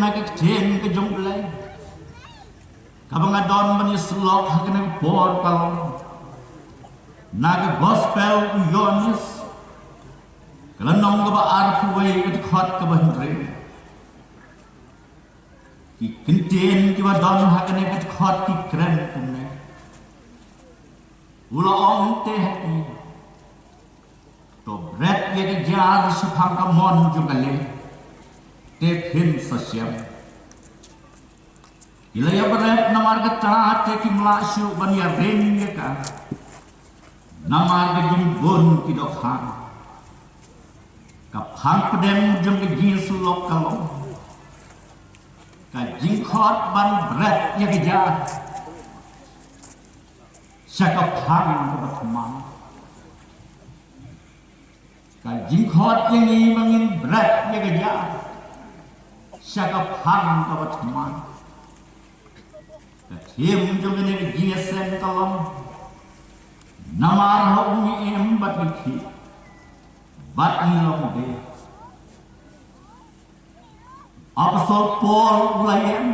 na Kjceu ke Jubilee. Kabang adon menyeslok hakene por kalong. Na gospel uyonis. Kelenong ke ba arfuwe ke khot ke bahndre. Ki Kjceu ke ba don hakene ke khot ki kren kumne. Ula ong te hati. To bret ye ke jar suphang ka mon Jubilee. Te phin sasyam. Ila ya bret namar ke ta te ki mlashu ban ya ren ye ka. Namar ke jimbun ki dokhan. Ka phang pedem jum ke Yesu lok kalong. Ka jingkhot ban bret ye ke jar. Saka phang ke batman. Ka jingkhot yang ini mangin berat ya kerja. Saka phang ka batman. Ka thiem jong ne Kjceu kalong. Namar ho ni em bat ki. Bat ni long de. Apostol Paul ulayem.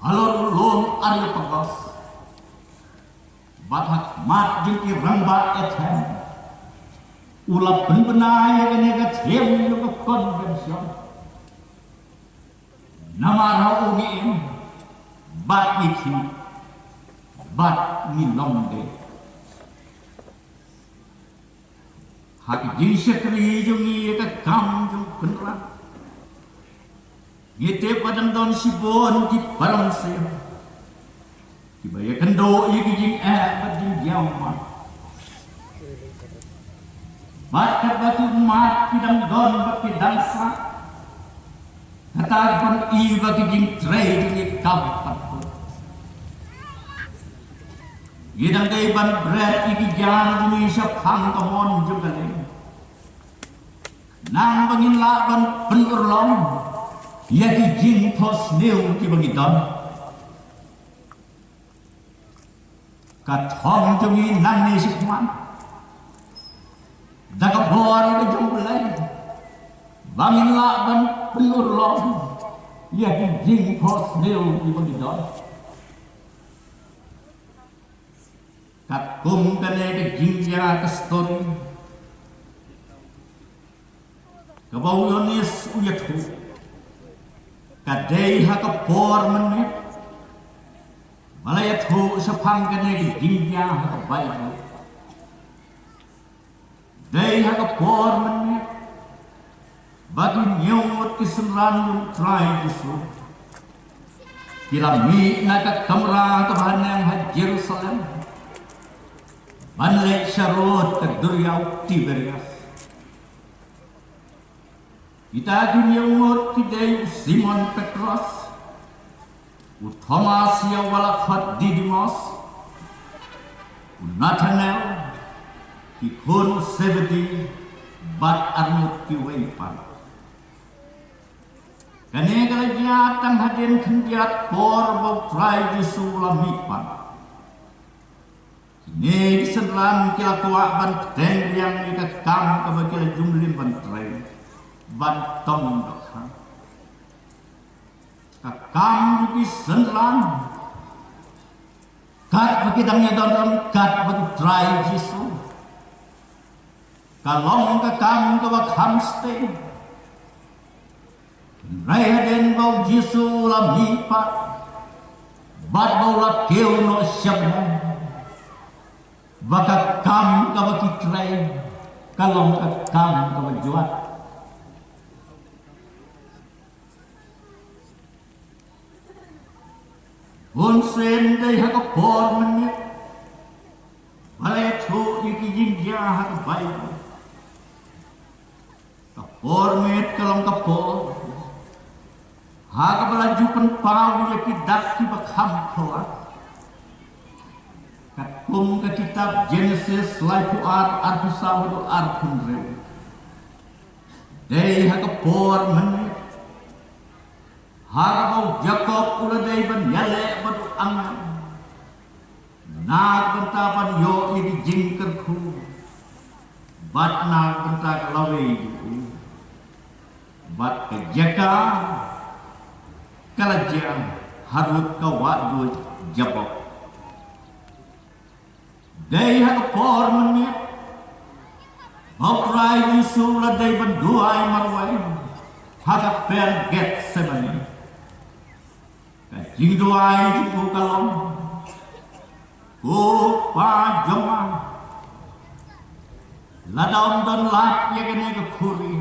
Halor lom arya pagos. Bat hak mat jing ki ramba ethem. Ulap benbenai yang ini Kjceu yang konvension. Nama rau ini bat iki, bat ni lomde. Hak jing sekri jung ini ke kam jung beneran. Gite padang don sibon di barang saya. Kibaya kendo iki jing bat jing jaman. Bakat batu mat kidang don baki dansa. Kata kon i baki jing trade ni kapat ko. Gidang kay ban bread iki jan jumi siya phang kamon Jubilee. Nang bangin laban penurlong. Yaki jing pos new ki bagi don. Kathong jumi nang ni sikman. Daga bor ke Jubilee. Bangin laban penurlong. Ya ki jing pos new ki bagi don. Kat kum kene ke jing ya ke story. Kabau yonis uyathu. Kadai ha ke por menit. Malayathu sapang kene ke jing ya ha ke Bible. Dai ha ke por menit. Bagi nyot kesenran yung try Kjceu. Kila mi na ka kamera kabahan yang ha Jerusalem. Banlek Syarot ke Duriau Tiberias. Kita dunyot kidai Simon Petrus. Thomas yang walakhat Didymos. Nathanael. Ikon Zebedee. Bat armut kiwaipan. Kane kalajat tang hadin kendiat por bau try Kjceu lamipan. Kini disenlan kila kuak ban teng yang ika kam kabakila jumlim ban try. Ban tong dokhan. Kakam juki senlan. Kat bagi dangnya dalam kat bagi try Kjceu. Kalong kakam kabak hamstay. Raya den bau Kjceu lamipat. Bat bau la keu no syabhan. Baka kam ka bakitray kalong ka kam ka bajuat. Unsen day ha ka por menit. Balay thu ikijing ya ha ka Bible. Ka por menit kalong ka por. Ha ka balajupan pau ya kidak ki bakham khoat. Kum ke kitab Genesis laipu arpusaw do arpunre. Day haka por menit. Haka bau Jacob ula day ban yale batu angan. Nag bentapan yo iri jingkerku. Bat nag bentak lawe itu. Bat ke jaka kalajang harut kawadud jabok. Day hakapor menit, baprai Yesu ladai banduai marwai, hakapel Kjceu. Kajing duai jipu kalong, pa Jong, ladam dan lat ya kene kekuri,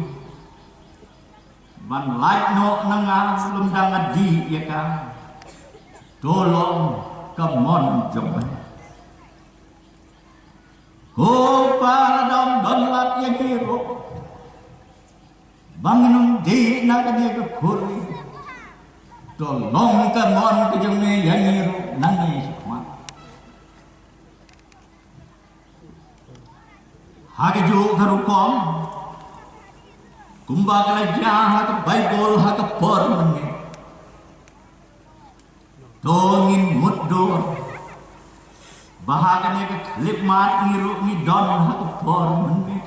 ban lat no nanga lundang adi ya ka, tolong kemon Jong. Pa ladam dan lat ya kiro, bangun di na kene kekuri, tolong kemon kejong ya kiro nangis kuat. Hagaju karukom, kumbaga lajang haka Bible haka pormane, tongin mudur, bahagia ke klip mat ngiru ngidon haka pormane,